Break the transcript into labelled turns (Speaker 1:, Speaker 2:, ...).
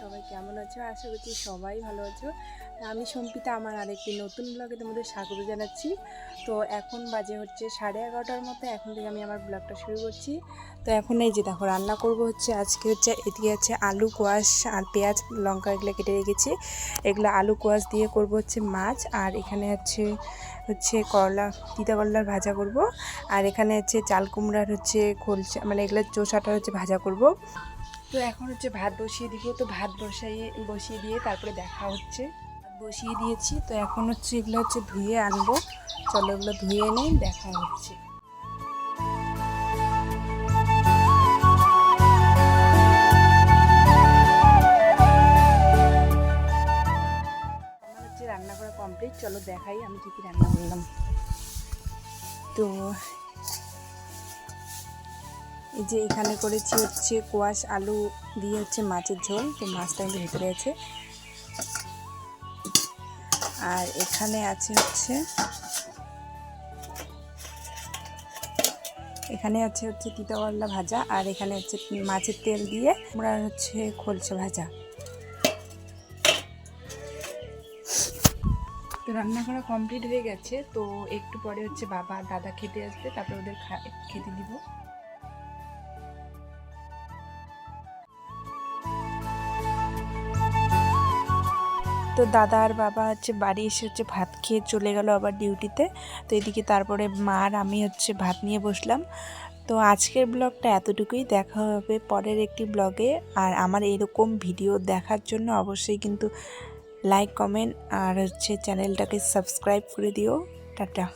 Speaker 1: সবাই কেমন আছো? আশা করছি সবাই ভালো আছো। আমি সম্পিতা, আমার আরেকটি নতুন ব্লগে তোমাদের স্বাগত জানাচ্ছি। তো এখন বাজে হচ্ছে 11:30টার মতো। এখন থেকে আমি আমার ব্লগটা শুরু করছি। তো এখন এই যে দেখো রান্না করব হচ্ছে, আজকে হচ্ছে এদিকে আছে আলু কোয়াশ আর পেঁয়াজ লঙ্কা এগুলো কেটে রেখেছি। এগুলো আলু কোয়াশ দিয়ে করব হচ্ছে মাছ, আর এখানে হচ্ছে করলা, তিতা করলার ভাজা করব, আর এখানে হচ্ছে চাল কুমড়ার হচ্ছে খোলসা, মানে এগুলো চোষাটা হচ্ছে ভাজা করব। তো এখন হচ্ছে ভাত বসিয়ে দিব। তো ভাত বসিয়ে দিয়ে তারপরে দেখা হচ্ছে। ভাত বসিয়ে দিয়েছি, তো এখন হচ্ছে এগুলো হচ্ছে ধুয়ে আনবো। চলো এগুলো ধুয়ে এনে দেখা হচ্ছে। আমার হচ্ছে রান্না করা কমপ্লিট। চলো দেখাই আমি কী কী রান্না করলাম। তো এই যে এখানে করেছি হচ্ছে কোয়াশ আলু দিয়ে হচ্ছে মাছের ঝোল। তো মাছটা কিন্তু ভেতরে আছে। আর এখানে আছে হচ্ছে তিতা করলা ভাজা, আর এখানে হচ্ছে মাছের তেল দিয়ে আমরা হচ্ছে খোলসা ভাজা। তো রান্না করা কমপ্লিট হয়ে গেছে। তো একটু পরে হচ্ছে বাবা আর দাদা খেতে আসবে, তারপরে ওদের খেতে দিব। তো দাদা আর বাবা হচ্ছে বাড়ি এসে হচ্ছে ভাত খেয়ে চলে গেল আবার ডিউটিতে। তো এদিকে তারপরে মা আর আমি হচ্ছে ভাত নিয়ে বসলাম। তো আজকের ব্লগটা এতটুকুই। দেখা হবে পরের একটি ব্লগে। আর আমার এরকম ভিডিও দেখার জন্য অবশ্যই কিন্তু লাইক, কমেন্ট আর হচ্ছে চ্যানেলটাকে সাবস্ক্রাইব করে দিও। টাটা।